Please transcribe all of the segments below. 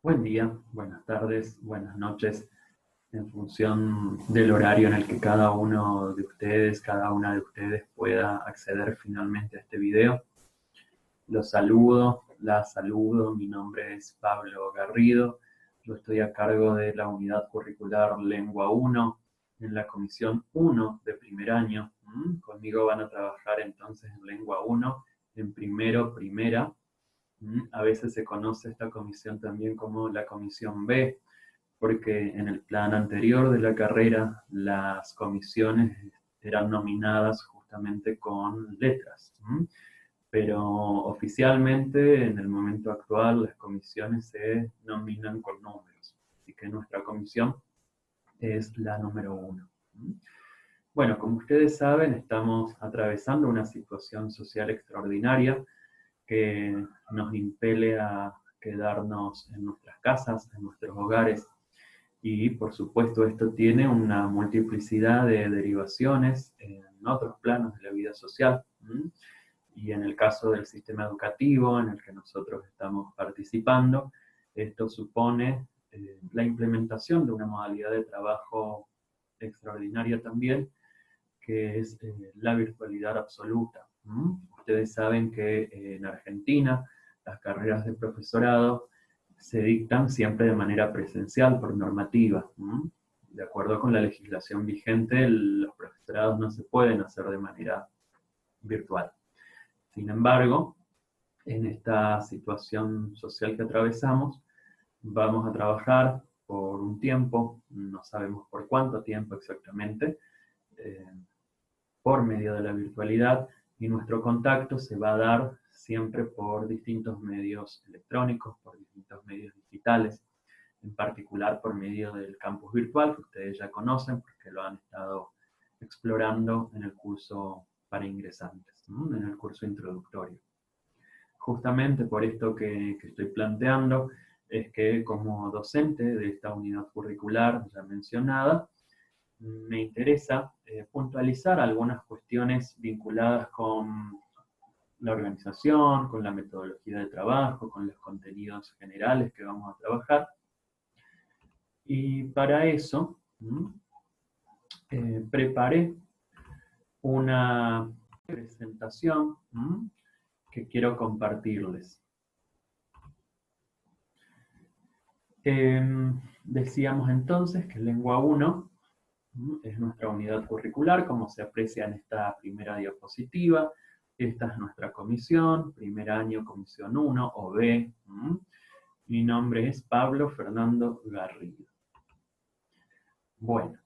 Buen día, buenas tardes, buenas noches, en función del horario en el que cada uno de ustedes, cada una de ustedes pueda acceder finalmente a este video. Los saludo, las saludo, mi nombre es Pablo Garrido, yo estoy a cargo de la unidad curricular Lengua 1 en la comisión 1 de primer año. Conmigo van a trabajar entonces en Lengua 1, en primero, primera. A veces se conoce esta comisión también como la comisión B, porque en el plan anterior de la carrera las comisiones eran nominadas justamente con letras. Pero oficialmente, en el momento actual, las comisiones se nominan con números. Así que nuestra comisión es la número 1. Bueno, como ustedes saben, estamos atravesando una situación social extraordinaria que nos impele a quedarnos en nuestras casas, en nuestros hogares. Y por supuesto esto tiene una multiplicidad de derivaciones en otros planos de la vida social. Y en el caso del sistema educativo en el que nosotros estamos participando, esto supone la implementación de una modalidad de trabajo extraordinaria también, que es la virtualidad absoluta. Ustedes saben que en Argentina las carreras de profesorado se dictan siempre de manera presencial por normativa. De acuerdo con la legislación vigente, los profesorados no se pueden hacer de manera virtual. Sin embargo, en esta situación social que atravesamos, vamos a trabajar por un tiempo, no sabemos por cuánto tiempo exactamente, eh, por medio de la virtualidad, y nuestro contacto se va a dar siempre por distintos medios electrónicos, por distintos medios digitales, en particular por medio del campus virtual, que ustedes ya conocen porque lo han estado explorando en el curso para ingresantes, en el curso introductorio. Justamente por esto que estoy planteando, es que como docente de esta unidad curricular ya mencionada, me interesa puntualizar algunas cuestiones vinculadas con la organización, con la metodología de trabajo, con los contenidos generales que vamos a trabajar. Y para eso preparé una presentación que quiero compartirles. Decíamos entonces que Lengua 1 es nuestra unidad curricular, como se aprecia en esta primera diapositiva. Esta es nuestra comisión, primer año, comisión 1 o B. Mi nombre es Pablo Fernando Garrido. Bueno,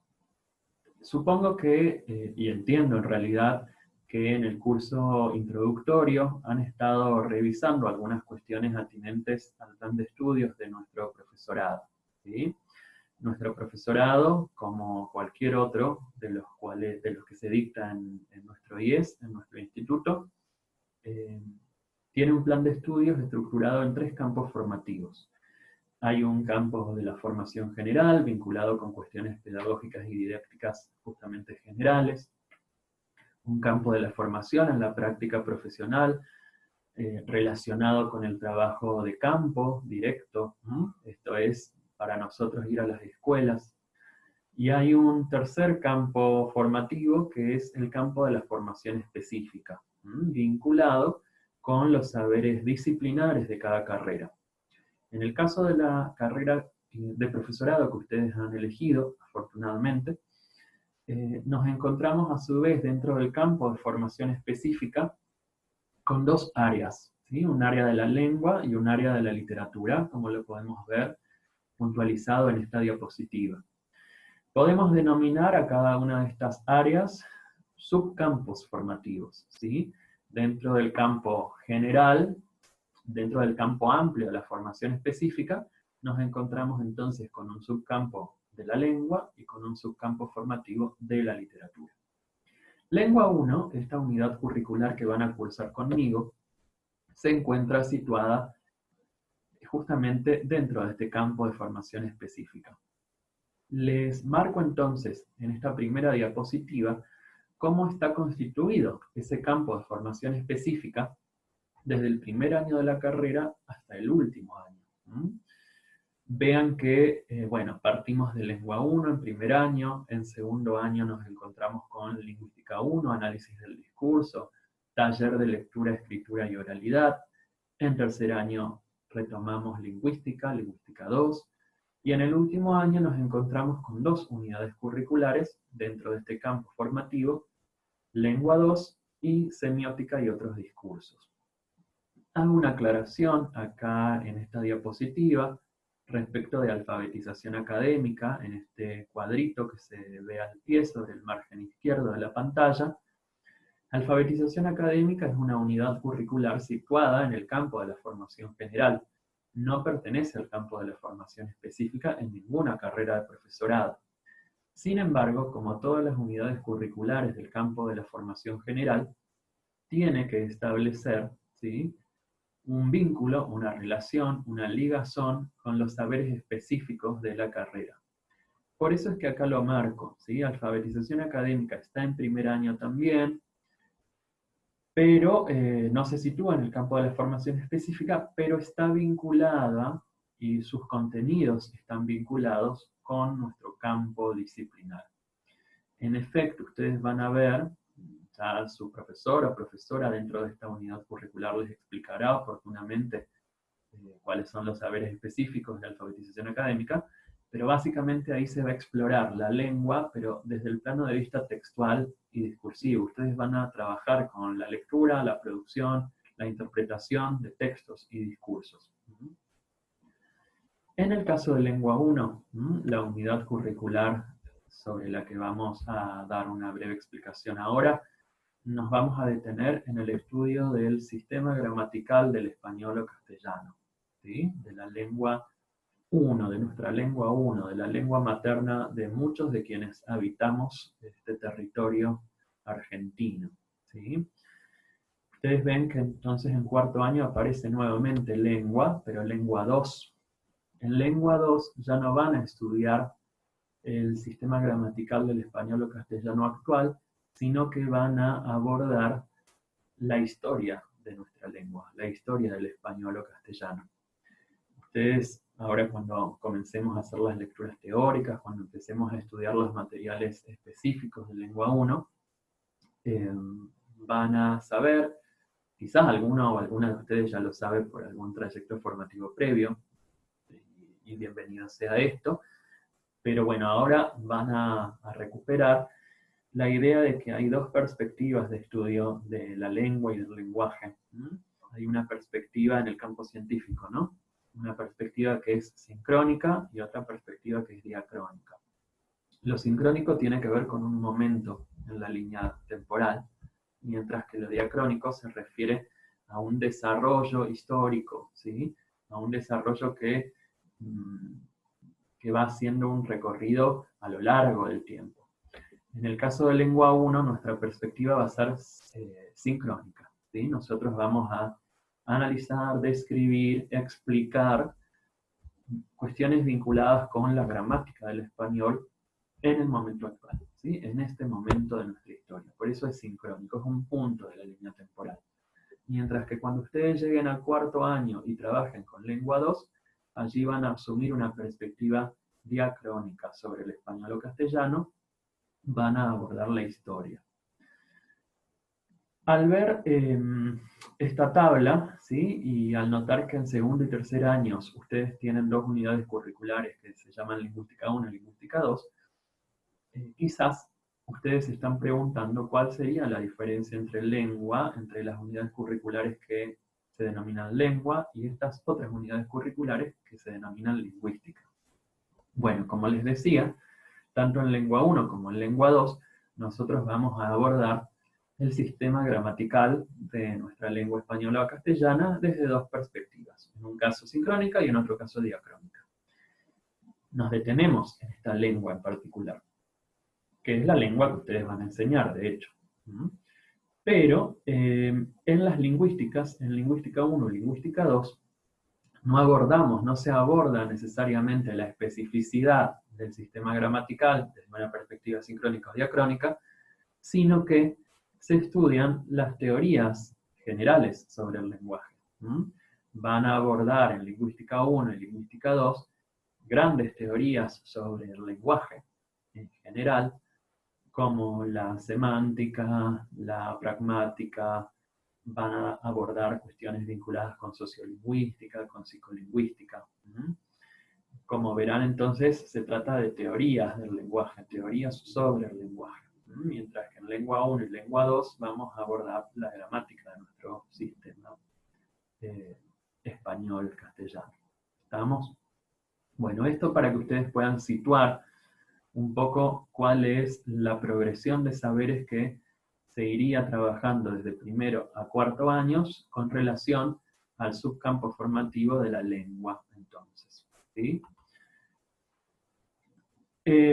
supongo que, y entiendo en realidad, que en el curso introductorio han estado revisando algunas cuestiones atinentes al plan de estudios de nuestro profesorado, ¿sí? Nuestro profesorado, como cualquier otro de los que se dicta en nuestro IES, en nuestro instituto, tiene un plan de estudios estructurado en 3 campos formativos. Hay un campo de la formación general, vinculado con cuestiones pedagógicas y didácticas justamente generales. Un campo de la formación en la práctica profesional, relacionado con el trabajo de campo directo. Esto es, para nosotros ir a las escuelas. Y hay un tercer campo formativo que es el campo de la formación específica, vinculado con los saberes disciplinares de cada carrera. En el caso de la carrera de profesorado que ustedes han elegido, afortunadamente, nos encontramos a su vez dentro del campo de formación específica con 2 áreas, ¿sí? Un área de la lengua y un área de la literatura, como lo podemos ver puntualizado en esta diapositiva. Podemos denominar a cada una de estas áreas subcampos formativos, ¿sí? Dentro del campo general, dentro del campo amplio de la formación específica, nos encontramos entonces con un subcampo de la lengua y con un subcampo formativo de la literatura. Lengua 1, esta unidad curricular que van a cursar conmigo, se encuentra situada justamente dentro de este campo de formación específica. Les marco entonces en esta primera diapositiva cómo está constituido ese campo de formación específica desde el primer año de la carrera hasta el último año. vean que, bueno, partimos de lengua 1 en primer año, en segundo año nos encontramos con lingüística 1, análisis del discurso, taller de lectura, escritura y oralidad. En tercer año retomamos lingüística, lingüística 2, y en el último año nos encontramos con 2 unidades curriculares dentro de este campo formativo, lengua 2 y semiótica y otros discursos. Hago una aclaración acá en esta diapositiva respecto de alfabetización académica, en este cuadrito que se ve al pie sobre el margen izquierdo de la pantalla. Alfabetización académica es una unidad curricular situada en el campo de la formación general. No pertenece al campo de la formación específica en ninguna carrera de profesorado. Sin embargo, como todas las unidades curriculares del campo de la formación general, tiene que establecer, ¿sí?, un vínculo, una relación, una ligazón con los saberes específicos de la carrera. Por eso es que acá lo marco, ¿sí? Alfabetización académica está en primer año también, pero no se sitúa en el campo de la formación específica, pero está vinculada y sus contenidos están vinculados con nuestro campo disciplinar. En efecto, ustedes van a ver, ya su profesor o profesora dentro de esta unidad curricular les explicará oportunamente cuáles son los saberes específicos de alfabetización académica, pero básicamente ahí se va a explorar la lengua, pero desde el plano de vista textual y discursivo. Ustedes van a trabajar con la lectura, la producción, la interpretación de textos y discursos. En el caso de lengua 1, la unidad curricular sobre la que vamos a dar una breve explicación ahora, nos vamos a detener en el estudio del sistema gramatical del español o castellano, ¿sí? De la lengua 1, de nuestra lengua 1, de la lengua materna de muchos de quienes habitamos este territorio argentino, ¿sí? Ustedes ven que entonces en cuarto año aparece nuevamente lengua, pero lengua 2. En lengua 2 ya no van a estudiar el sistema gramatical del español o castellano actual, sino que van a abordar la historia de nuestra lengua, la historia del español o castellano. Ustedes, ahora cuando comencemos a hacer las lecturas teóricas, cuando empecemos a estudiar los materiales específicos de lengua 1, van a saber, quizás alguno o alguna de ustedes ya lo sabe por algún trayecto formativo previo, y bienvenido sea esto, pero bueno, ahora van a recuperar la idea de que hay 2 perspectivas de estudio de la lengua y del lenguaje. Hay una perspectiva en el campo científico, ¿no? Una perspectiva que es sincrónica y otra perspectiva que es diacrónica. Lo sincrónico tiene que ver con un momento en la línea temporal, mientras que lo diacrónico se refiere a un desarrollo histórico, ¿sí? A un desarrollo que va haciendo un recorrido a lo largo del tiempo. En el caso de lengua 1, nuestra perspectiva va a ser sincrónica, ¿sí? Nosotros vamos a analizar, describir, explicar cuestiones vinculadas con la gramática del español en el momento actual, ¿sí? En este momento de nuestra historia. Por eso es sincrónico, es un punto de la línea temporal. Mientras que cuando ustedes lleguen al cuarto año y trabajen con lengua 2, allí van a asumir una perspectiva diacrónica sobre el español o castellano, van a abordar la historia. Al ver esta tabla, ¿sí?, y al notar que en segundo y tercer años ustedes tienen 2 unidades curriculares que se llaman Lingüística 1 y Lingüística 2, quizás ustedes se están preguntando cuál sería la diferencia entre lengua, entre las unidades curriculares que se denominan lengua y estas otras unidades curriculares que se denominan lingüística. Bueno, como les decía, tanto en lengua 1 como en lengua 2, nosotros vamos a abordar el sistema gramatical de nuestra lengua española o castellana desde 2 perspectivas, en un caso sincrónica y en otro caso diacrónica. Nos detenemos en esta lengua en particular, que es la lengua que ustedes van a enseñar, de hecho. Pero en las lingüísticas, en lingüística 1 y lingüística 2, no se aborda necesariamente la especificidad del sistema gramatical desde una perspectiva sincrónica o diacrónica, sino que se estudian las teorías generales sobre el lenguaje. Van a abordar en lingüística 1 y lingüística 2 grandes teorías sobre el lenguaje en general, como la semántica, la pragmática, van a abordar cuestiones vinculadas con sociolingüística, con psicolingüística. Como verán, entonces, se trata de teorías del lenguaje, teorías sobre el lenguaje. Mientras que en lengua 1 y lengua 2 vamos a abordar la gramática de nuestro sistema español, castellano. ¿Estamos? Bueno, esto para que ustedes puedan situar un poco cuál es la progresión de saberes que se iría trabajando desde primero a cuarto años con relación al subcampo formativo de la lengua, entonces. ¿Sí?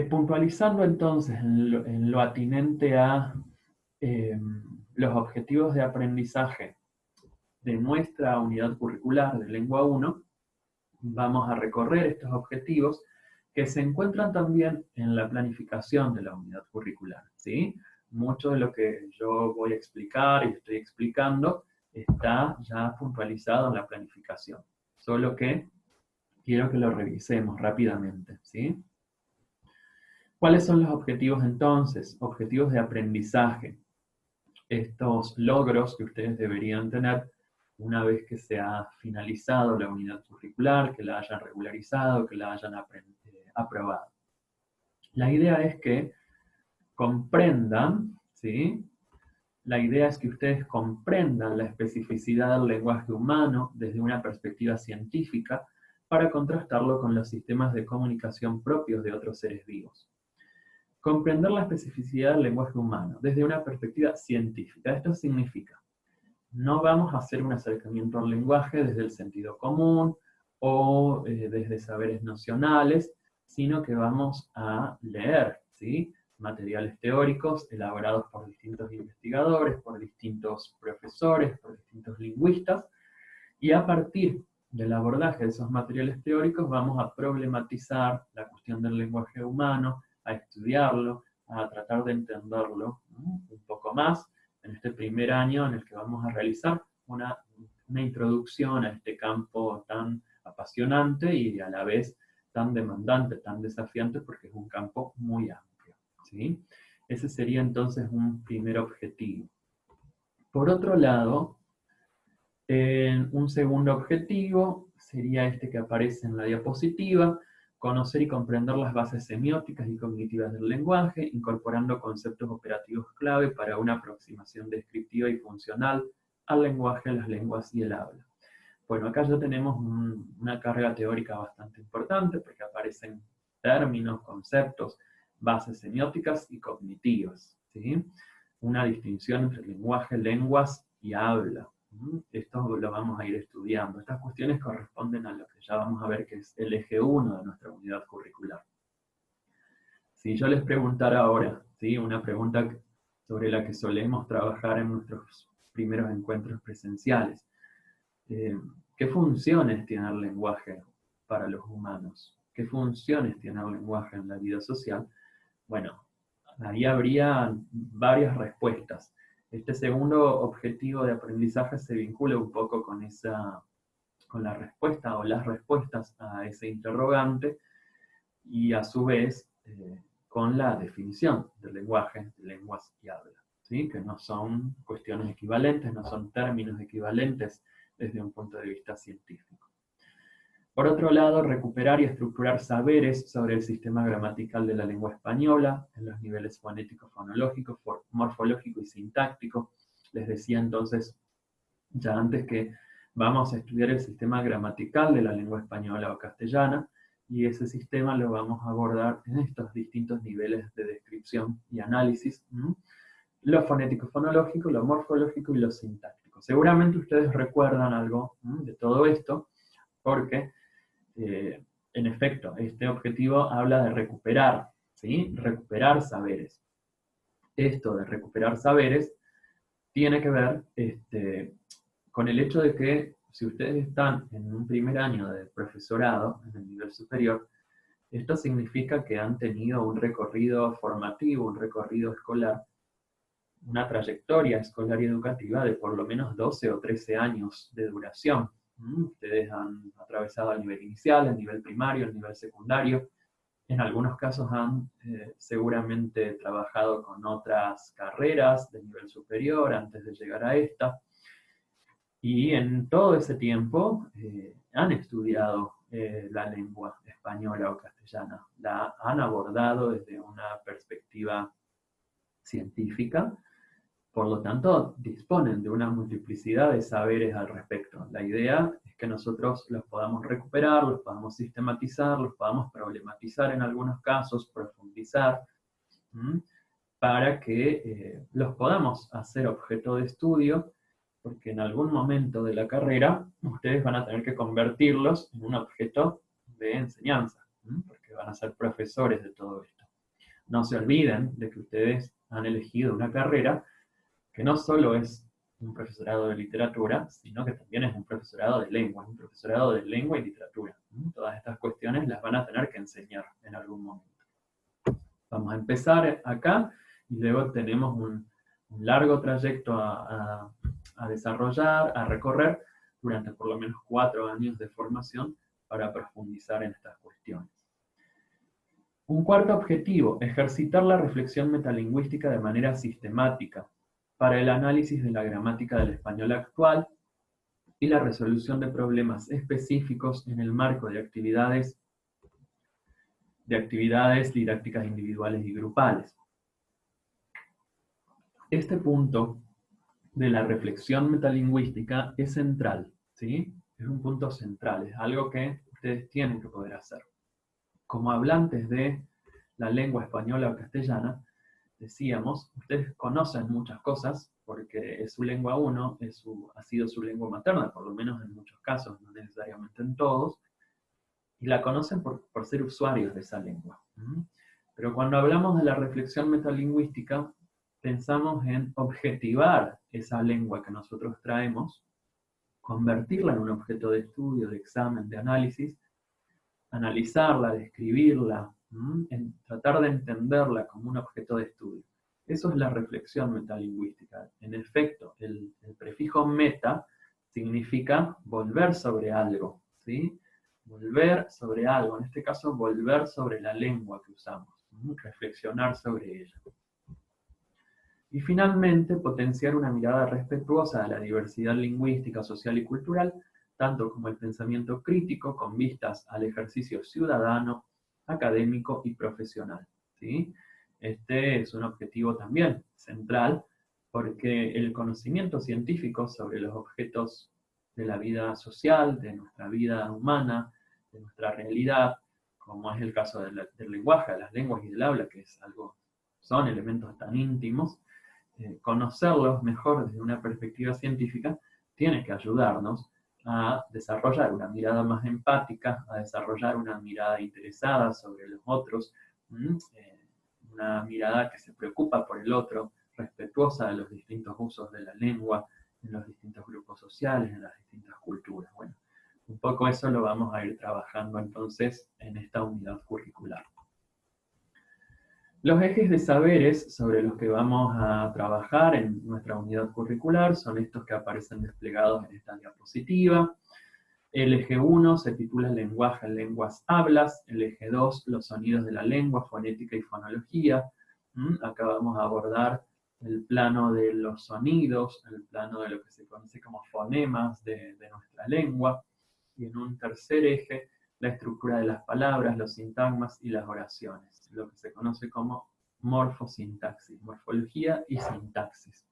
Puntualizando entonces en lo atinente a los objetivos de aprendizaje de nuestra unidad curricular de lengua 1, vamos a recorrer estos objetivos que se encuentran también en la planificación de la unidad curricular, ¿sí? Mucho de lo que yo voy a explicar y estoy explicando está ya puntualizado en la planificación, solo que quiero que lo revisemos rápidamente, ¿sí? ¿Cuáles son los objetivos entonces? Objetivos de aprendizaje. Estos logros que ustedes deberían tener una vez que se ha finalizado la unidad curricular, que la hayan regularizado, que la hayan aprobado. La idea es que comprendan, ¿sí? La idea es que ustedes comprendan la especificidad del lenguaje humano desde una perspectiva científica para contrastarlo con los sistemas de comunicación propios de otros seres vivos. Comprender la especificidad del lenguaje humano desde una perspectiva científica. Esto significa, no vamos a hacer un acercamiento al lenguaje desde el sentido común o desde saberes nocionales, sino que vamos a leer, ¿sí? Materiales teóricos elaborados por distintos investigadores, por distintos profesores, por distintos lingüistas, y a partir del abordaje de esos materiales teóricos vamos a problematizar la cuestión del lenguaje humano, a estudiarlo, a tratar de entenderlo un poco más en este primer año en el que vamos a realizar una introducción a este campo tan apasionante y a la vez tan demandante, tan desafiante, porque es un campo muy amplio, ¿sí? Ese sería entonces un primer objetivo. Por otro lado, un segundo objetivo sería este que aparece en la diapositiva: conocer y comprender las bases semióticas y cognitivas del lenguaje, incorporando conceptos operativos clave para una aproximación descriptiva y funcional al lenguaje, las lenguas y el habla. Bueno, acá ya tenemos una carga teórica bastante importante porque aparecen términos, conceptos, bases semióticas y cognitivas, ¿sí? Una distinción entre lenguaje, lenguas y habla. Esto lo vamos a ir estudiando. Estas cuestiones corresponden a lo que ya vamos a ver que es el eje 1 de nuestra unidad curricular. Si yo les preguntara ahora, ¿sí? Una pregunta sobre la que solemos trabajar en nuestros primeros encuentros presenciales. ¿Qué funciones tiene el lenguaje para los humanos? ¿Qué funciones tiene el lenguaje en la vida social? Bueno, ahí habría varias respuestas. Este segundo objetivo de aprendizaje se vincula un poco con la respuesta o las respuestas a ese interrogante y a su vez con la definición del lenguaje, de lenguas y habla, ¿sí? Que no son cuestiones equivalentes, no son términos equivalentes desde un punto de vista científico. Por otro lado, recuperar y estructurar saberes sobre el sistema gramatical de la lengua española en los niveles fonético, fonológico, morfológico y sintáctico. Les decía entonces ya antes que vamos a estudiar el sistema gramatical de la lengua española o castellana, y ese sistema lo vamos a abordar en estos distintos niveles de descripción y análisis: lo fonético, fonológico, lo morfológico y lo sintáctico. Seguramente ustedes recuerdan algo de todo esto, porque en efecto, este objetivo habla de recuperar, ¿sí? Recuperar saberes. Esto de recuperar saberes tiene que ver con el hecho de que si ustedes están en un primer año de profesorado, en el nivel superior, esto significa que han tenido un recorrido formativo, un recorrido escolar, una trayectoria escolar y educativa de por lo menos 12 o 13 años de duración. Ustedes han atravesado el nivel inicial, el nivel primario, el nivel secundario. En algunos casos han seguramente trabajado con otras carreras de nivel superior antes de llegar a esta. Y en todo ese tiempo han estudiado la lengua española o castellana. La han abordado desde una perspectiva científica, por lo tanto disponen de una multiplicidad de saberes al respecto. La idea es que nosotros los podamos recuperar, los podamos sistematizar, los podamos problematizar en algunos casos, profundizar, para que los podamos hacer objeto de estudio, porque en algún momento de la carrera ustedes van a tener que convertirlos en un objeto de enseñanza, porque van a ser profesores de todo esto. No se olviden de que ustedes han elegido una carrera que no solo es un profesorado de literatura, sino que también es un profesorado de lengua, un profesorado de lengua y literatura. Todas estas cuestiones las van a tener que enseñar en algún momento. Vamos a empezar acá y luego tenemos un largo trayecto a desarrollar, a recorrer durante por lo menos 4 años de formación para profundizar en estas cuestiones. Un cuarto objetivo, ejercitar la reflexión metalingüística de manera sistemática para el análisis de la gramática del español actual y la resolución de problemas específicos en el marco de actividades didácticas individuales y grupales. Este punto de la reflexión metalingüística es central, ¿sí? Es un punto central, es algo que ustedes tienen que poder hacer. Como hablantes de la lengua española o castellana, decíamos, ustedes conocen muchas cosas porque es su lengua 1, ha sido su lengua materna, por lo menos en muchos casos, no necesariamente en todos, y la conocen por ser usuarios de esa lengua. Pero cuando hablamos de la reflexión metalingüística, pensamos en objetivar esa lengua que nosotros traemos, convertirla en un objeto de estudio, de examen, de análisis, analizarla, describirla, en tratar de entenderla como un objeto de estudio. Eso es la reflexión metalingüística. En efecto, el prefijo meta significa volver sobre algo, ¿sí? Volver sobre algo, en este caso volver sobre la lengua que usamos, reflexionar sobre ella. Y finalmente, potenciar una mirada respetuosa de la diversidad lingüística, social y cultural, tanto como el pensamiento crítico con vistas al ejercicio ciudadano, académico y profesional, ¿sí? Este es un objetivo también central, porque el conocimiento científico sobre los objetos de la vida social, de nuestra vida humana, de nuestra realidad, como es el caso del lenguaje, de las lenguas y del habla, que es algo, son elementos tan íntimos, conocerlos mejor desde una perspectiva científica tiene que ayudarnos a desarrollar una mirada más empática, a desarrollar una mirada interesada sobre los otros, una mirada que se preocupa por el otro, respetuosa de los distintos usos de la lengua, en los distintos grupos sociales, en las distintas culturas. Bueno, un poco eso lo vamos a ir trabajando entonces en esta unidad curricular. Los ejes de saberes sobre los que vamos a trabajar en nuestra unidad curricular son estos que aparecen desplegados en esta diapositiva. El eje 1 se titula Lenguaje, lenguas, hablas. El eje 2, los sonidos de la lengua, fonética y fonología. Acá vamos a abordar el plano de los sonidos, el plano de lo que se conoce como fonemas de nuestra lengua. Y en un tercer eje, la estructura de las palabras, los sintagmas y las oraciones, lo que se conoce como morfosintaxis, morfología y sintaxis.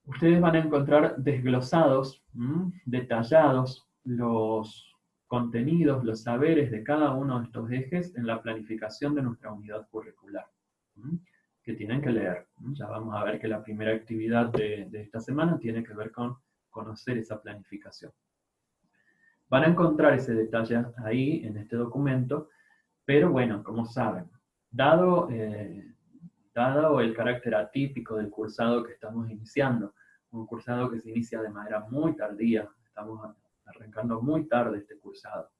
Ustedes van a encontrar desglosados, detallados, los contenidos, los saberes de cada uno de estos ejes en la planificación de nuestra unidad curricular, que tienen que leer. Ya vamos a ver que la primera actividad de esta semana tiene que ver con conocer esa planificación. Van a encontrar ese detalle ahí en este documento, pero bueno, como saben, dado el carácter atípico del cursado que estamos iniciando, un cursado que se inicia de manera muy tardía, estamos arrancando muy tarde este cursado,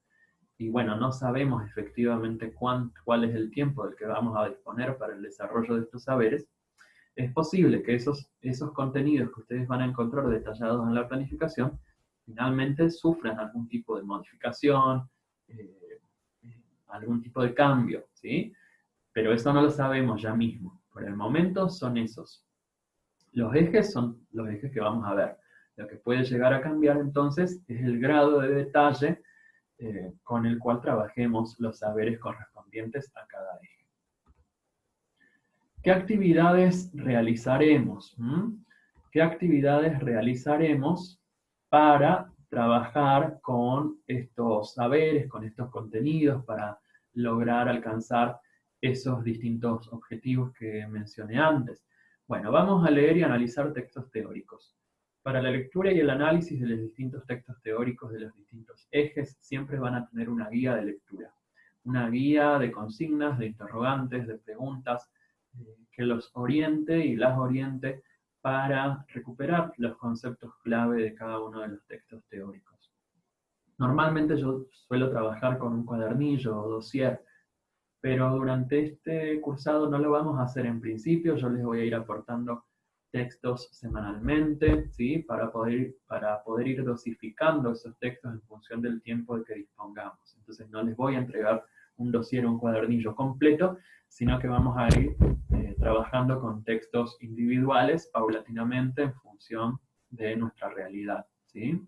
y bueno, no sabemos efectivamente cuál es el tiempo del que vamos a disponer para el desarrollo de estos saberes, es posible que esos contenidos que ustedes van a encontrar detallados en la planificación finalmente sufran algún tipo de modificación, eh, algún tipo de cambio, ¿sí? Pero eso no lo sabemos ya mismo. Por el momento son esos. Los ejes son los ejes que vamos a ver. Lo que puede llegar a cambiar entonces es el grado de detalle con el cual trabajemos los saberes correspondientes a cada eje. ¿Qué actividades realizaremos? ¿Qué actividades realizaremos para trabajar con estos saberes, con estos contenidos, para lograr alcanzar esos distintos objetivos que mencioné antes? Bueno, vamos a leer y analizar textos teóricos. Para la lectura y el análisis de los distintos textos teóricos de los distintos ejes, siempre van a tener una guía de lectura. Una guía de consignas, de interrogantes, de preguntas, que los oriente y las oriente para recuperar los conceptos clave de cada uno de los textos teóricos. Normalmente yo suelo trabajar con un cuadernillo o dossier, pero durante este cursado no lo vamos a hacer en principio. Yo les voy a ir aportando textos semanalmente, ¿sí? Para poder ir dosificando esos textos en función del tiempo de que dispongamos. Entonces no les voy a entregar un dossier o un cuadernillo completo, sino que vamos a ir trabajando con textos individuales paulatinamente en función de nuestra realidad, ¿sí?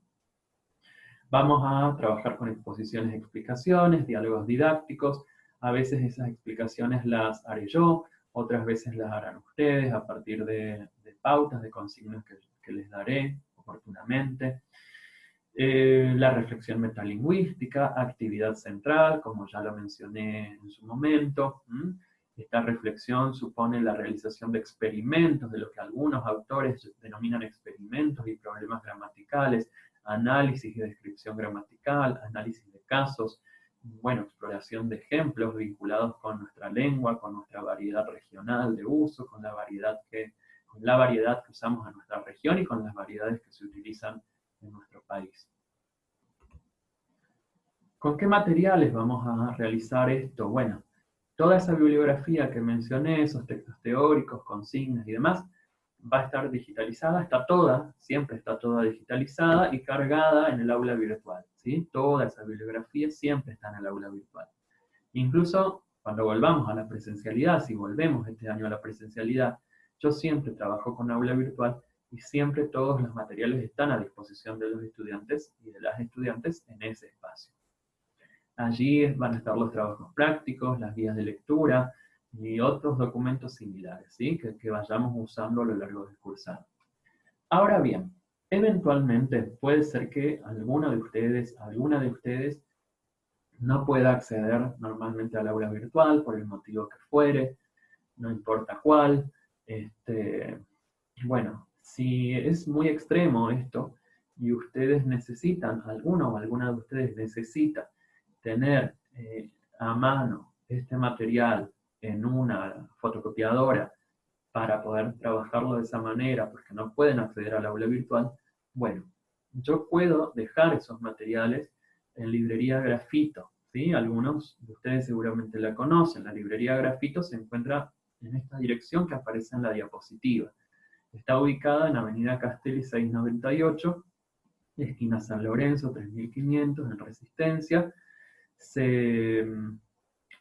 Vamos a trabajar con exposiciones, explicaciones, diálogos didácticos. A veces esas explicaciones las haré yo, otras veces las harán ustedes a partir de pautas, de consignas que les daré oportunamente. La reflexión metalingüística, actividad central, como ya lo mencioné en su momento. Esta reflexión supone la realización de experimentos, de lo que algunos autores denominan experimentos y problemas gramaticales, análisis y descripción gramatical, análisis de casos, bueno, exploración de ejemplos vinculados con nuestra lengua, con nuestra variedad regional de uso, con la variedad que usamos en nuestra región y con las variedades que se utilizan en nuestro país. ¿Con qué materiales vamos a realizar esto? Bueno, toda esa bibliografía que mencioné, esos textos teóricos, consignas y demás, va a estar digitalizada, siempre está toda digitalizada y cargada en el aula virtual, ¿sí? Toda esa bibliografía siempre está en el aula virtual. Incluso cuando volvamos a la presencialidad, si volvemos este año a la presencialidad, yo siempre trabajo con aula virtual y siempre todos los materiales están a disposición de los estudiantes y de las estudiantes en ese espacio. Allí van a estar los trabajos prácticos, las guías de lectura y otros documentos similares, ¿sí? que vayamos usando a lo largo del cursado. Ahora bien, eventualmente puede ser que alguna de ustedes no pueda acceder normalmente al aula virtual por el motivo que fuere, no importa cuál. Bueno, si es muy extremo esto y ustedes necesitan, alguno o alguna de ustedes necesita tener a mano este material en una fotocopiadora para poder trabajarlo de esa manera, porque no pueden acceder al aula virtual, bueno, yo puedo dejar esos materiales en librería Grafito, ¿sí? Algunos de ustedes seguramente la conocen. La librería Grafito se encuentra en esta dirección que aparece en la diapositiva. Está ubicada en Avenida Castelli 698, esquina San Lorenzo 3500, en Resistencia.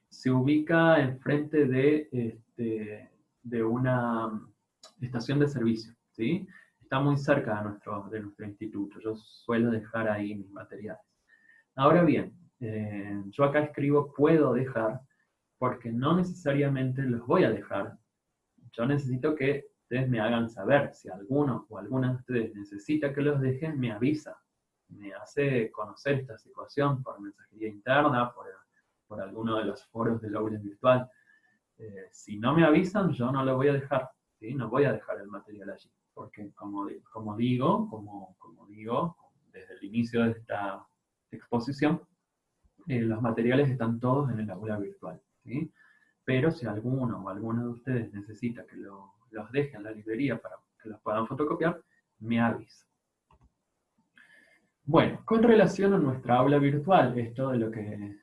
Se ubica enfrente de una estación de servicio, ¿sí? Está muy cerca de nuestro instituto. Yo suelo dejar ahí mis materiales. Ahora bien, yo acá escribo puedo dejar, porque no necesariamente los voy a dejar. Yo necesito que ustedes me hagan saber. Si alguno o alguna de ustedes necesita que los dejen, me avisa. Me hace conocer esta situación por mensajería interna, por alguno de los foros del aula virtual. Si no me avisan, yo no lo voy a dejar, ¿sí? No voy a dejar el material allí, porque como digo, desde el inicio de esta exposición, los materiales están todos en el aula virtual, ¿sí? Pero si alguno o alguna de ustedes necesita que los deje en la librería para que los puedan fotocopiar, me avisa. Bueno, con relación a nuestra aula virtual, esto de lo que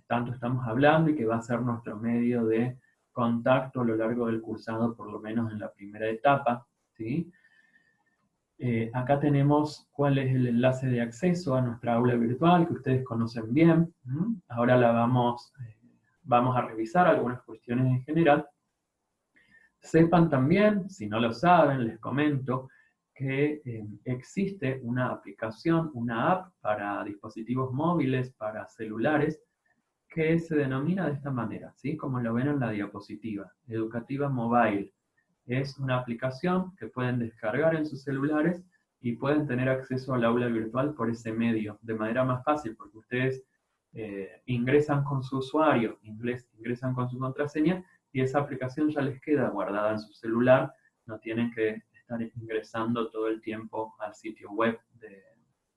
tanto estamos hablando y que va a ser nuestro medio de contacto a lo largo del cursado, por lo menos en la primera etapa, ¿sí? Acá tenemos cuál es el enlace de acceso a nuestra aula virtual, que ustedes conocen bien. Ahora vamos a revisar algunas cuestiones en general. Sepan también, si no lo saben, les comento, que existe una aplicación, una app para dispositivos móviles, para celulares, que se denomina de esta manera, ¿sí? Como lo ven en la diapositiva, Educativa Mobile. Es una aplicación que pueden descargar en sus celulares y pueden tener acceso al aula virtual por ese medio, de manera más fácil, porque ustedes ingresan con su usuario, ingresan con su contraseña, y esa aplicación ya les queda guardada en su celular, no tienen que estar ingresando todo el tiempo al sitio web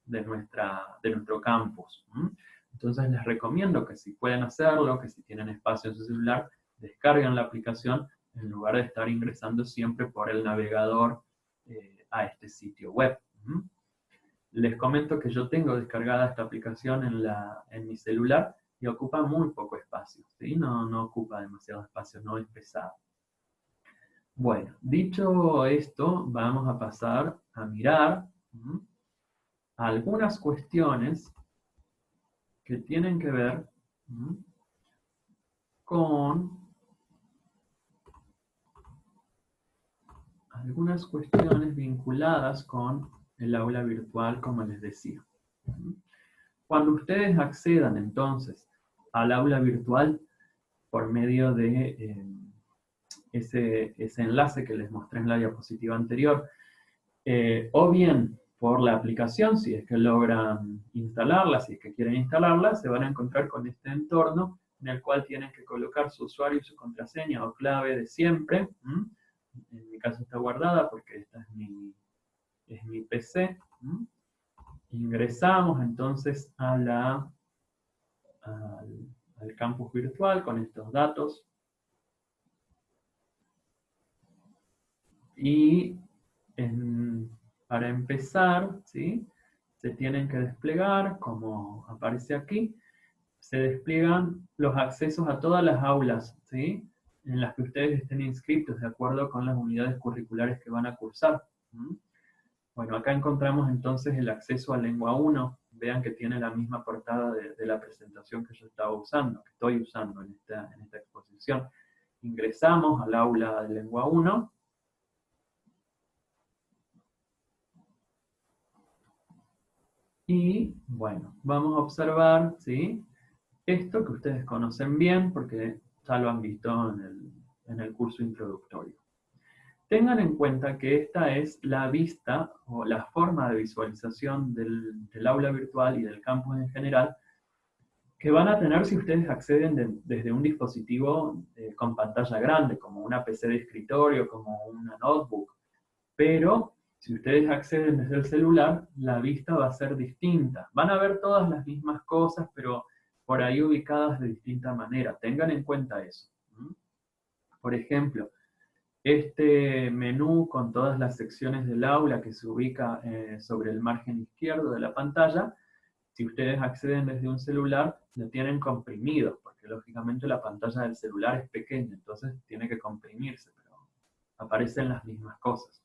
de nuestro campus. Entonces les recomiendo que si pueden hacerlo, que si tienen espacio en su celular, descarguen la aplicación en lugar de estar ingresando siempre por el navegador a este sitio web. Les comento que yo tengo descargada esta aplicación en mi celular y ocupa muy poco espacio, ¿sí? No ocupa demasiado espacio, no es pesado. Bueno, dicho esto, vamos a pasar a mirar algunas cuestiones que tienen que ver con algunas cuestiones vinculadas con el aula virtual, como les decía. Cuando ustedes accedan entonces al aula virtual por medio de ese enlace que les mostré en la diapositiva anterior, o bien por la aplicación, si es que logran instalarla, si es que quieren instalarla, se van a encontrar con este entorno en el cual tienen que colocar su usuario y su contraseña o clave de siempre. En mi caso está guardada porque esta es mi PC. Ingresamos entonces al campus virtual con estos datos. Y para empezar, ¿sí? Se tienen que desplegar, como aparece aquí, se despliegan los accesos a todas las aulas, ¿sí? En las que ustedes estén inscritos de acuerdo con las unidades curriculares que van a cursar. Bueno, acá encontramos entonces el acceso a lengua 1. Vean que tiene la misma portada de la presentación que yo estaba usando, que estoy usando en esta exposición. Ingresamos al aula de lengua 1. Y bueno, vamos a observar, ¿sí? Esto que ustedes conocen bien porque ya lo han visto en el curso introductorio. Tengan en cuenta que esta es la vista o la forma de visualización del aula virtual y del campus en general que van a tener si ustedes acceden desde un dispositivo con pantalla grande, como una PC de escritorio, como una notebook. Pero si ustedes acceden desde el celular, la vista va a ser distinta. Van a ver todas las mismas cosas, pero por ahí ubicadas de distinta manera. Tengan en cuenta eso. Por ejemplo, este menú con todas las secciones del aula que se ubica sobre el margen izquierdo de la pantalla, si ustedes acceden desde un celular, lo tienen comprimido, porque lógicamente la pantalla del celular es pequeña, entonces tiene que comprimirse, pero aparecen las mismas cosas.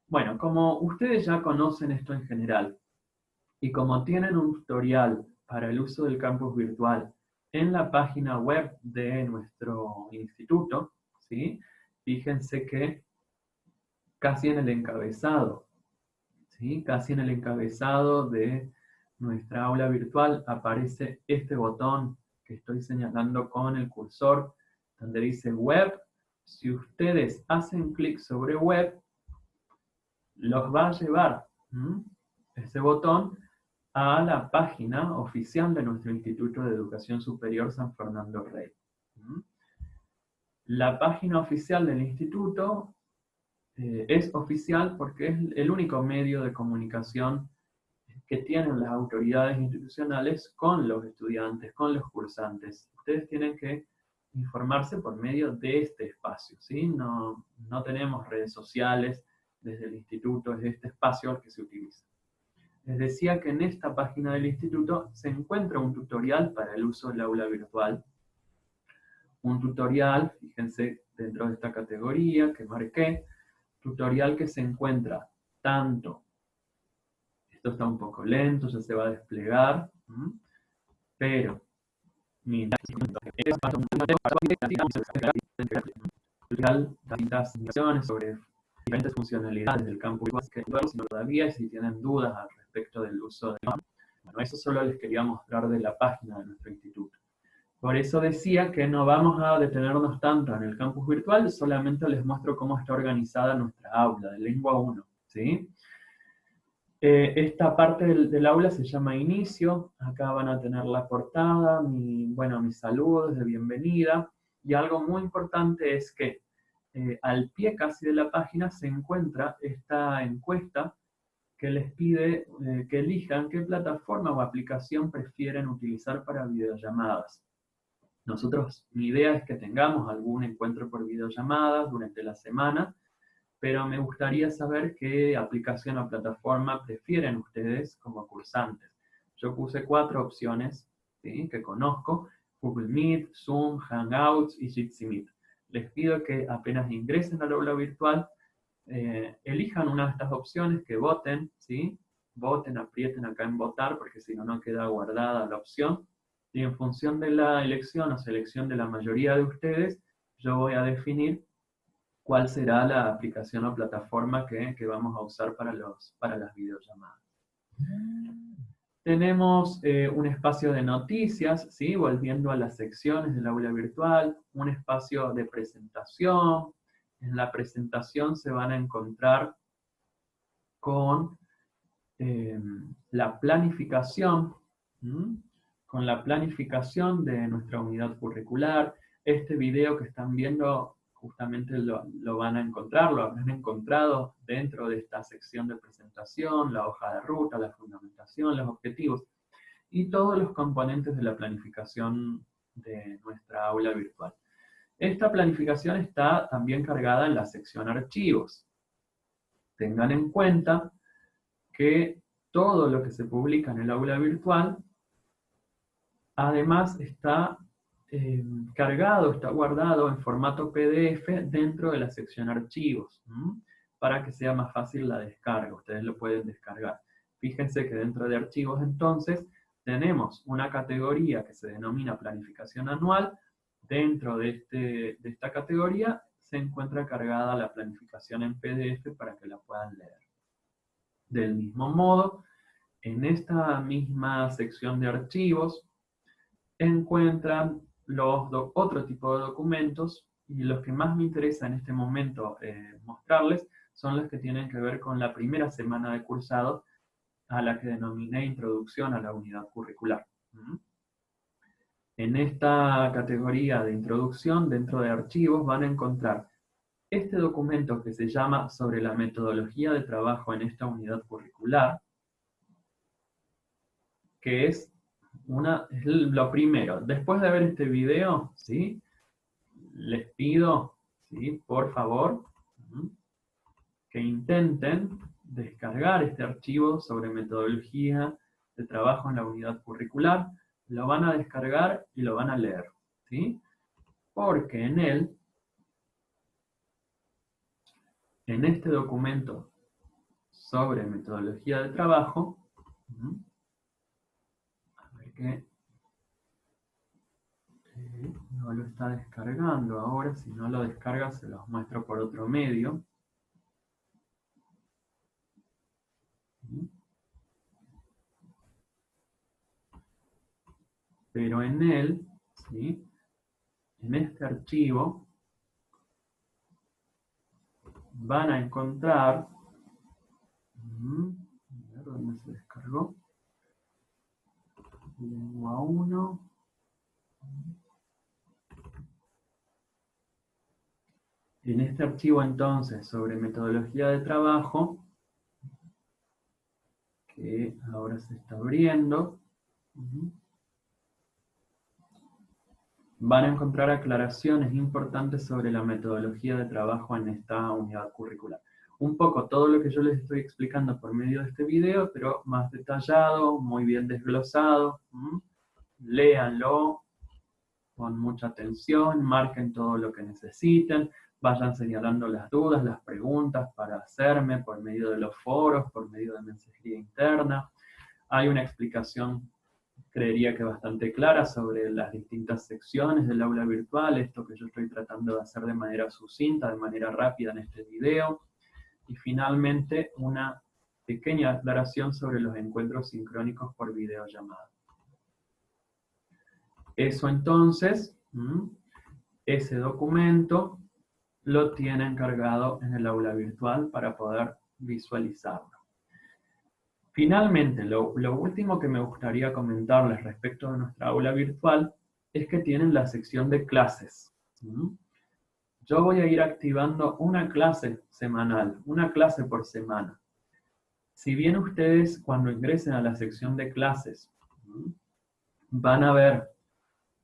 Bueno, como ustedes ya conocen esto en general, y como tienen un tutorial para el uso del campus virtual en la página web de nuestro instituto, ¿sí? Fíjense que casi en el encabezado, ¿sí? Casi en el encabezado de nuestra aula virtual aparece este botón que estoy señalando con el cursor, donde dice web. Si ustedes hacen clic sobre web, los va a llevar ese botón a la página oficial de nuestro Instituto de Educación Superior San Fernando Rey. La página oficial del instituto es oficial porque es el único medio de comunicación que tienen las autoridades institucionales con los estudiantes, con los cursantes. Ustedes tienen que informarse por medio de este espacio, ¿sí? No tenemos redes sociales desde el instituto, es este espacio al que se utiliza. Les decía que en esta página del instituto se encuentra un tutorial para el uso del aula virtual. Un tutorial, fíjense, dentro de esta categoría que marqué, tutorial que se encuentra tanto, esto está un poco lento, ya se va a desplegar, pero mientras distintas informaciones sobre diferentes funcionalidades del campo virtual que todavía, si tienen dudas al respecto del uso de bueno, eso solo les quería mostrar de la página de nuestro instituto. Por eso decía que no vamos a detenernos tanto en el campus virtual, solamente les muestro cómo está organizada nuestra aula de lengua 1, ¿sí? Esta parte del aula se llama inicio, acá van a tener la portada, mis saludos de bienvenida, y algo muy importante es que al pie casi de la página se encuentra esta encuesta que les pide que elijan qué plataforma o aplicación prefieren utilizar para videollamadas. Mi idea es que tengamos algún encuentro por videollamadas durante la semana, pero me gustaría saber qué aplicación o plataforma prefieren ustedes como cursantes. Yo puse 4 opciones, ¿sí?, que conozco: Google Meet, Zoom, Hangouts y Jitsi Meet. Les pido que apenas ingresen al aula virtual, elijan una de estas opciones, que voten, ¿sí? Voten, aprieten acá en votar, porque si no, no queda guardada la opción. Y en función de la elección o selección de la mayoría de ustedes, yo voy a definir cuál será la aplicación o plataforma que vamos a usar para las videollamadas. Tenemos un espacio de noticias, ¿sí?, volviendo a las secciones del aula virtual, un espacio de presentación. En la presentación se van a encontrar con la planificación, con la planificación de nuestra unidad curricular. Este video que están viendo justamente lo van a encontrar, lo habrán encontrado dentro de esta sección de presentación, la hoja de ruta, la fundamentación, los objetivos y todos los componentes de la planificación de nuestra aula virtual. Esta planificación está también cargada en la sección archivos. Tengan en cuenta que todo lo que se publica en el aula virtual, además está cargado, está guardado en formato PDF dentro de la sección archivos, para que sea más fácil la descarga. Ustedes lo pueden descargar. Fíjense que dentro de archivos, entonces, tenemos una categoría que se denomina planificación anual. Dentro de esta categoría se encuentra cargada la planificación en PDF para que la puedan leer. Del mismo modo, en esta misma sección de archivos encuentran otro tipo de documentos, y los que más me interesa en este momento mostrarles son los que tienen que ver con la primera semana de cursado, a la que denominé Introducción a la Unidad Curricular. En esta categoría de introducción, dentro de archivos, van a encontrar este documento que se llama Sobre la metodología de trabajo en esta unidad curricular, que es lo primero. Después de ver este video, ¿sí?, les pido, ¿sí?, por favor, que intenten descargar este archivo sobre metodología de trabajo en la unidad curricular. Lo van a descargar y lo van a leer, ¿sí? Porque en este documento sobre metodología de trabajo, a ver qué, no lo está descargando ahora. Si no lo descarga, se los muestro por otro medio. Pero en él, ¿sí?, en este archivo, van a encontrar, a ver dónde se descargó, lengua 1, en este archivo entonces sobre metodología de trabajo, que ahora se está abriendo, van a encontrar aclaraciones importantes sobre la metodología de trabajo en esta unidad curricular. Un poco todo lo que yo les estoy explicando por medio de este video, pero más detallado, muy bien desglosado. Léanlo con mucha atención, marquen todo lo que necesiten. vayan señalando las dudas, las preguntas para hacerme por medio de los foros, por medio de mensajería interna. Hay una explicación, creería que bastante clara, sobre las distintas secciones del aula virtual, esto que yo estoy tratando de hacer de manera sucinta, de manera rápida en este video. Y finalmente, una pequeña aclaración sobre los encuentros sincrónicos por videollamada. Eso entonces, ese documento lo tienen cargado en el aula virtual para poder visualizarlo. Finalmente, lo último que me gustaría comentarles respecto de nuestra aula virtual es que tienen la sección de clases. Yo voy a ir activando una clase semanal, una clase por semana. Si bien ustedes cuando ingresen a la sección de clases van a ver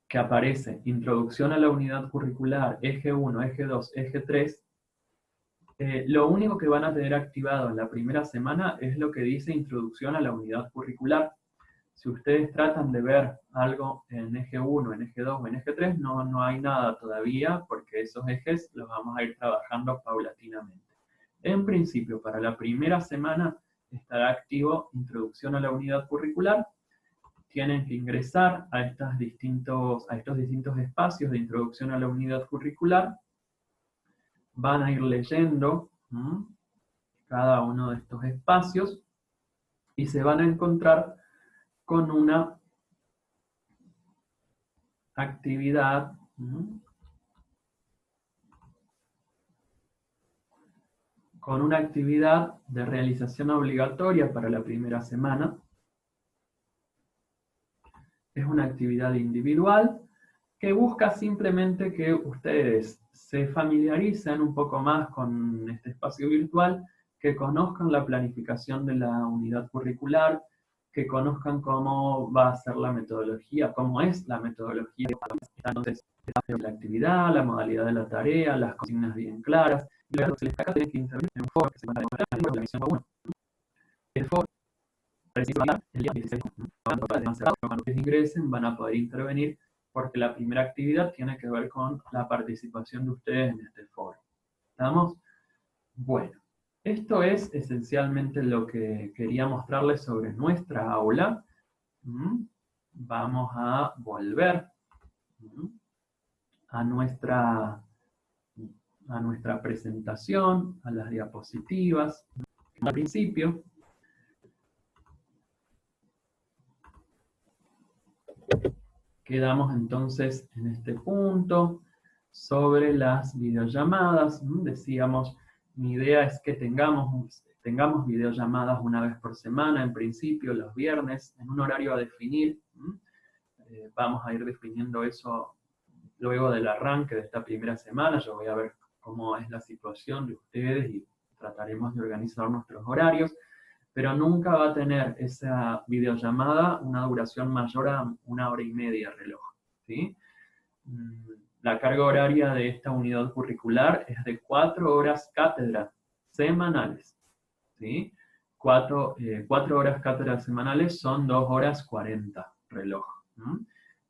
que aparece Introducción a la Unidad Curricular, Eje 1, Eje 2, Eje 3, lo único que van a tener activado en la primera semana es lo que dice Introducción a la Unidad Curricular. Si ustedes tratan de ver algo en Eje 1, en Eje 2 o en Eje 3, no hay nada todavía, porque esos ejes los vamos a ir trabajando paulatinamente. En principio, para la primera semana estará activo Introducción a la Unidad Curricular. Tienen que ingresar a estos distintos espacios de introducción a la unidad curricular. Van a ir leyendo cada uno de estos espacios y se van a encontrar con una actividad de realización obligatoria para la primera semana. Es una actividad individual que busca simplemente que ustedes se familiaricen un poco más con este espacio virtual, que conozcan la planificación de la unidad curricular, que conozcan cómo va a ser la metodología, cómo es la metodología. Entonces, la actividad, la modalidad de la tarea, las consignas bien claras. Y luego se les acá tienen que intervenir en un foro que se van a encontrar en la misión 1. El foro el día 16. Cuando ustedes ingresen van a poder intervenir porque la primera actividad tiene que ver con la participación de ustedes en este foro. ¿Estamos? Bueno, esto es esencialmente lo que quería mostrarles sobre nuestra aula. Vamos a volver a nuestra presentación, a las diapositivas. Al principio, quedamos entonces en este punto sobre las videollamadas. Decíamos, mi idea es que tengamos videollamadas una vez por semana, en principio los viernes, en un horario a definir. Vamos a ir definiendo eso luego del arranque de esta primera semana. Yo voy a ver cómo es la situación de ustedes y trataremos de organizar nuestros horarios. Pero nunca va a tener esa videollamada una duración mayor a 1 hora y media reloj, ¿sí? La carga horaria de esta unidad curricular es de 4 horas cátedra semanales, ¿sí? 4 horas cátedra semanales son 2 horas 40 reloj.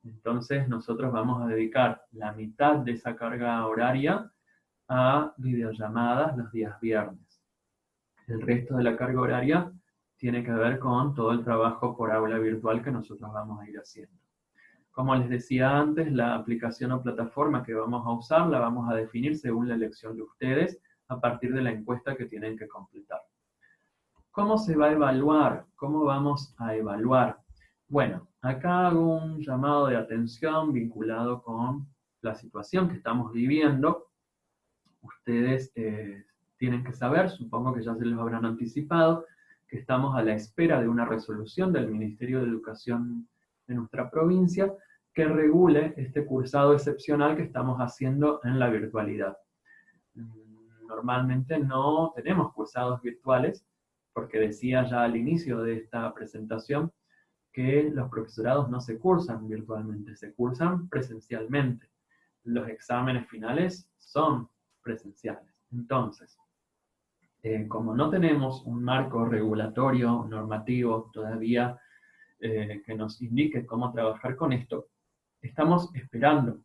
Entonces nosotros vamos a dedicar la mitad de esa carga horaria a videollamadas los días viernes. El resto de la carga horaria tiene que ver con todo el trabajo por aula virtual que nosotros vamos a ir haciendo. Como les decía antes, la aplicación o plataforma que vamos a usar la vamos a definir según la elección de ustedes a partir de la encuesta que tienen que completar. ¿Cómo se va a evaluar? ¿Cómo vamos a evaluar? Bueno, acá hago un llamado de atención vinculado con la situación que estamos viviendo. Ustedes tienen que saber, supongo que ya se los habrán anticipado, que estamos a la espera de una resolución del Ministerio de Educación de nuestra provincia que regule este cursado excepcional que estamos haciendo en la virtualidad. Normalmente no tenemos cursados virtuales, porque decía ya al inicio de esta presentación que los profesorados no se cursan virtualmente, se cursan presencialmente. Los exámenes finales son presenciales. Entonces, como no tenemos un marco regulatorio, normativo todavía que nos indique cómo trabajar con esto, estamos esperando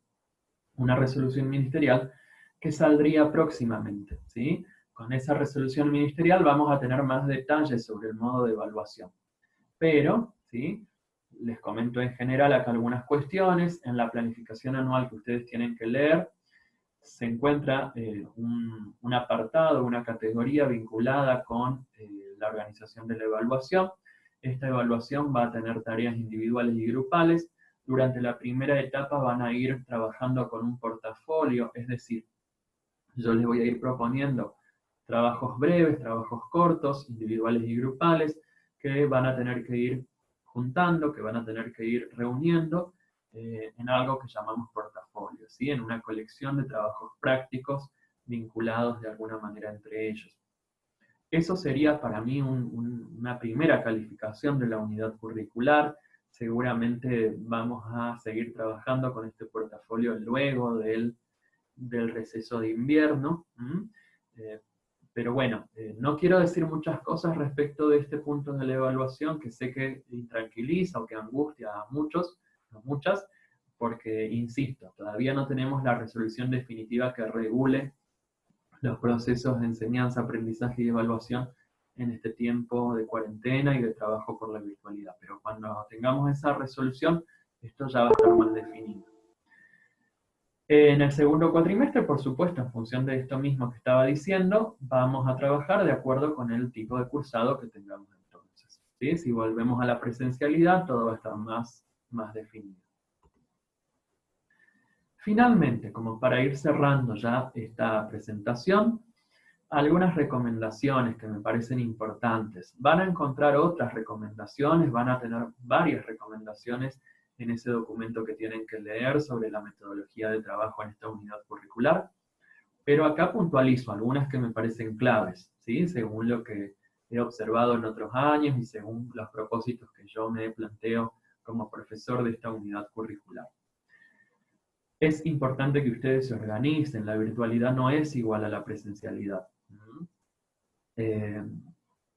una resolución ministerial que saldría próximamente, ¿sí? Con esa resolución ministerial vamos a tener más detalles sobre el modo de evaluación. Pero, ¿sí? Les comento en general acá algunas cuestiones. En la planificación anual que ustedes tienen que leer, se encuentra un apartado, una categoría vinculada con la organización de la evaluación. Esta evaluación va a tener tareas individuales y grupales. Durante la primera etapa van a ir trabajando con un portafolio, es decir, yo les voy a ir proponiendo trabajos breves, trabajos cortos, individuales y grupales, que van a tener que ir juntando, que van a tener que ir reuniendo en algo que llamamos portafolio, ¿sí? En una colección de trabajos prácticos vinculados de alguna manera entre ellos. Eso sería para mí una primera calificación de la unidad curricular. Seguramente vamos a seguir trabajando con este portafolio luego del receso de invierno. Pero bueno, no quiero decir muchas cosas respecto de este punto de la evaluación, que sé que intranquiliza o que angustia a muchos, a muchas, porque, insisto, todavía no tenemos la resolución definitiva que regule los procesos de enseñanza, aprendizaje y evaluación en este tiempo de cuarentena y de trabajo por la virtualidad. Pero cuando tengamos esa resolución, esto ya va a estar más definido. En el segundo cuatrimestre, por supuesto, en función de esto mismo que estaba diciendo, vamos a trabajar de acuerdo con el tipo de cursado que tengamos entonces, ¿sí? Si volvemos a la presencialidad, todo va a estar más definido. Finalmente, como para ir cerrando ya esta presentación, algunas recomendaciones que me parecen importantes. Van a encontrar otras recomendaciones, van a tener varias recomendaciones en ese documento que tienen que leer sobre la metodología de trabajo en esta unidad curricular, pero acá puntualizo algunas que me parecen claves, ¿sí? Según lo que he observado en otros años y según los propósitos que yo me planteo como profesor de esta unidad curricular. Es importante que ustedes se organicen, la virtualidad no es igual a la presencialidad.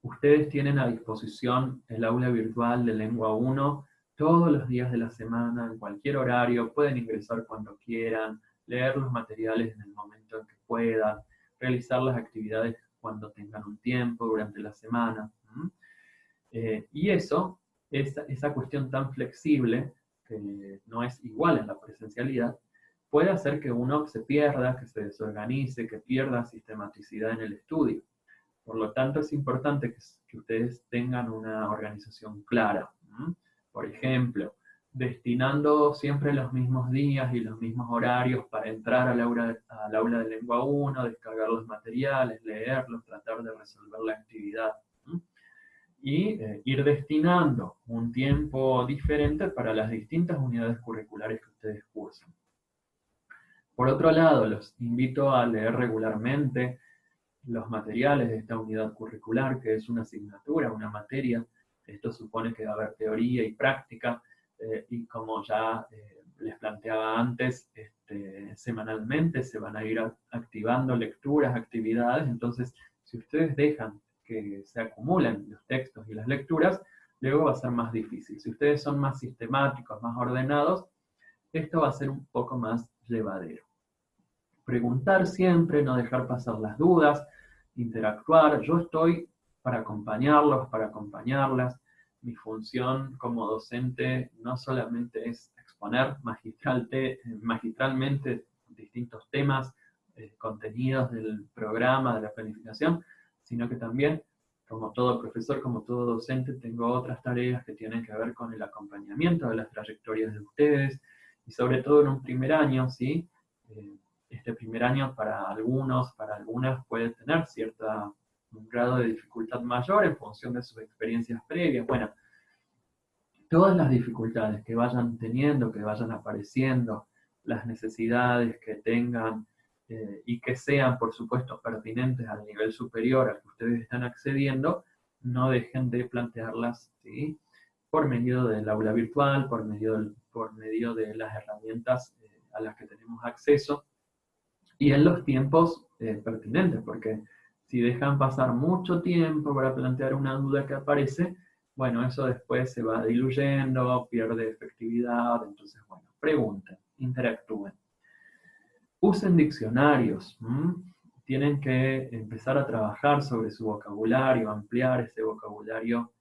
Ustedes tienen a disposición el aula virtual de Lengua 1 todos los días de la semana, en cualquier horario, pueden ingresar cuando quieran, leer los materiales en el momento en que puedan, realizar las actividades cuando tengan un tiempo durante la semana. Y eso, esa cuestión tan flexible, que no es igual en la presencialidad, puede hacer que uno se pierda, que se desorganice, que pierda sistematicidad en el estudio. Por lo tanto, es importante que ustedes tengan una organización clara. Por ejemplo, destinando siempre los mismos días y los mismos horarios para entrar al aula de Lengua 1, descargar los materiales, leerlos, tratar de resolver la actividad. Y ir destinando un tiempo diferente para las distintas unidades curriculares que ustedes cursan. Por otro lado, los invito a leer regularmente los materiales de esta unidad curricular, que es una asignatura, una materia. Esto supone que va a haber teoría y práctica, y como ya les planteaba antes, semanalmente se van a ir activando lecturas, actividades. Entonces, si ustedes dejan que se acumulen los textos y las lecturas, luego va a ser más difícil. Si ustedes son más sistemáticos, más ordenados, esto va a ser un poco más llevadero. Preguntar siempre, no dejar pasar las dudas, interactuar. Yo estoy para acompañarlos, para acompañarlas. Mi función como docente no solamente es exponer magistralmente distintos temas, contenidos del programa, de la planificación, sino que también, como todo profesor, como todo docente, tengo otras tareas que tienen que ver con el acompañamiento de las trayectorias de ustedes, y sobre todo en un primer año, ¿sí? Este primer año para algunos, para algunas puede tener un grado de dificultad mayor en función de sus experiencias previas. Bueno, todas las dificultades que vayan teniendo, que vayan apareciendo, las necesidades que tengan y que sean, por supuesto, pertinentes al nivel superior al que ustedes están accediendo, no dejen de plantearlas, ¿sí? Por medio del aula virtual, por medio de las herramientas a las que tenemos acceso, y en los tiempos pertinentes, porque si dejan pasar mucho tiempo para plantear una duda que aparece, bueno, eso después se va diluyendo, pierde efectividad. Entonces, bueno, pregunten, interactúen. Usen diccionarios. Tienen que empezar a trabajar sobre su vocabulario, ampliar ese vocabulario.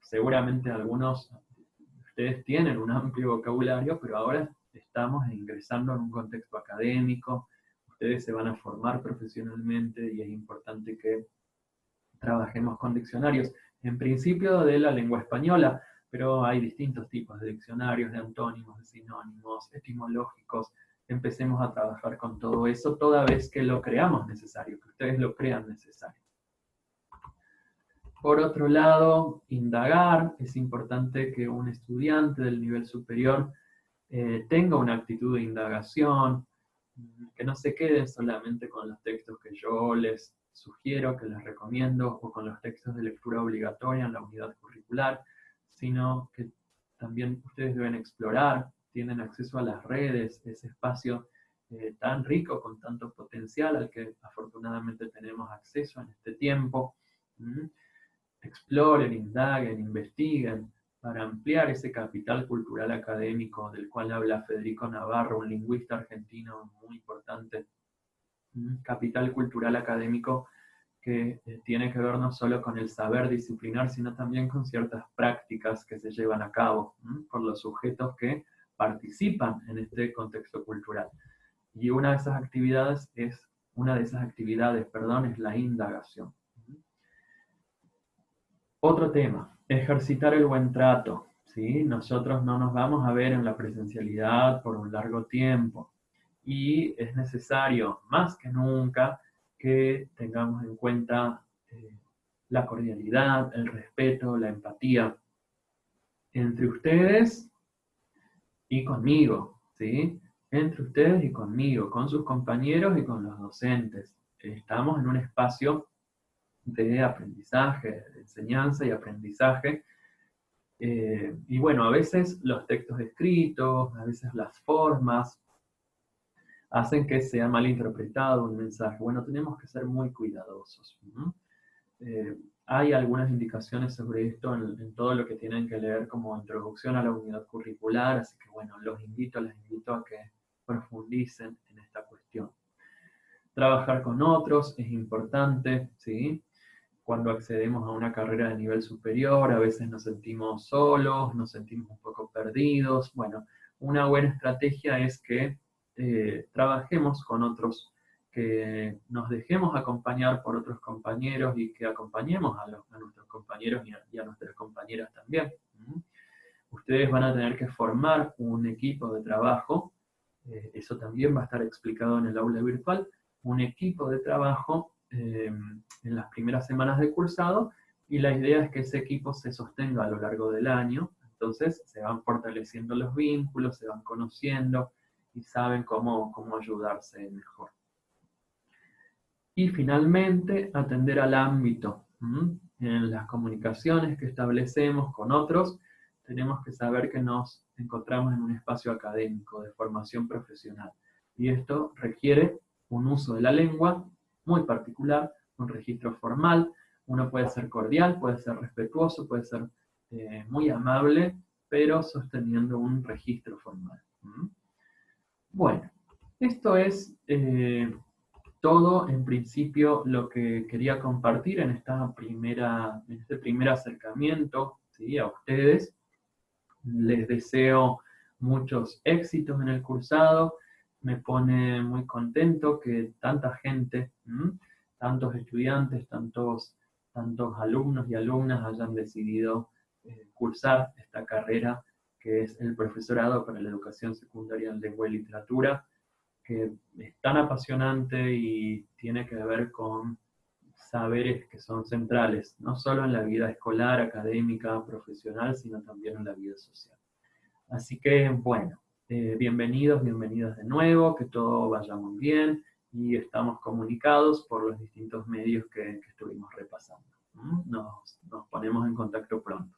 Seguramente algunos de ustedes tienen un amplio vocabulario, pero ahora estamos ingresando en un contexto académico. Ustedes se van a formar profesionalmente y es importante que trabajemos con diccionarios, en principio de la lengua española, pero hay distintos tipos de diccionarios, de antónimos, de sinónimos, etimológicos. Empecemos a trabajar con todo eso toda vez que lo creamos necesario, que ustedes lo crean necesario. Por otro lado, indagar. Es importante que un estudiante del nivel superior tenga una actitud de indagación, que no se queden solamente con los textos que yo les sugiero, que les recomiendo, o con los textos de lectura obligatoria en la unidad curricular, sino que también ustedes deben explorar, tienen acceso a las redes, ese espacio tan rico, con tanto potencial, al que afortunadamente tenemos acceso en este tiempo. Exploren, indaguen, investiguen, para ampliar ese capital cultural académico del cual habla Federico Navarro, un lingüista argentino muy importante. Capital cultural académico que tiene que ver no solo con el saber disciplinar, sino también con ciertas prácticas que se llevan a cabo por los sujetos que participan en este contexto cultural. Y una de esas actividades es la indagación. Otro tema, ejercitar el buen trato. ¿Sí? Nosotros no nos vamos a ver en la presencialidad por un largo tiempo y es necesario más que nunca que tengamos en cuenta la cordialidad, el respeto, la empatía entre ustedes y conmigo, ¿sí? Entre ustedes y conmigo, con sus compañeros y con los docentes. Estamos en un espacio de aprendizaje, de enseñanza y aprendizaje. Y bueno, a veces los textos escritos, a veces las formas, hacen que sea mal interpretado un mensaje. Bueno, tenemos que ser muy cuidadosos. Hay algunas indicaciones sobre esto en todo lo que tienen que leer como introducción a la unidad curricular, así que bueno, les invito a que profundicen en esta cuestión. Trabajar con otros es importante, ¿sí? Cuando accedemos a una carrera de nivel superior, a veces nos sentimos solos, nos sentimos un poco perdidos. Bueno, una buena estrategia es que trabajemos con otros, que nos dejemos acompañar por otros compañeros y que acompañemos a nuestros compañeros y a nuestras compañeras también. Ustedes van a tener que formar un equipo de trabajo, eso también va a estar explicado en el aula virtual, un equipo de trabajo en las primeras semanas de cursado, y la idea es que ese equipo se sostenga a lo largo del año. Entonces se van fortaleciendo los vínculos, se van conociendo y saben cómo ayudarse mejor. Y finalmente, atender al ámbito. En las comunicaciones que establecemos con otros, tenemos que saber que nos encontramos en un espacio académico de formación profesional. Y esto requiere un uso de la lengua muy particular, un registro formal. Uno puede ser cordial, puede ser respetuoso, puede ser muy amable, pero sosteniendo un registro formal. Bueno, esto es todo en principio lo que quería compartir en este primer acercamiento, ¿sí?, a ustedes. Les deseo muchos éxitos en el cursado. Me pone muy contento que tanta gente, tantos estudiantes, tantos alumnos y alumnas hayan decidido cursar esta carrera que es el profesorado para la educación secundaria en lengua y literatura, que es tan apasionante y tiene que ver con saberes que son centrales, no solo en la vida escolar, académica, profesional, sino también en la vida social. Así que, bueno, bienvenidos, bienvenidas de nuevo, que todo vaya muy bien y estamos comunicados por los distintos medios que estuvimos repasando. Nos ponemos en contacto pronto.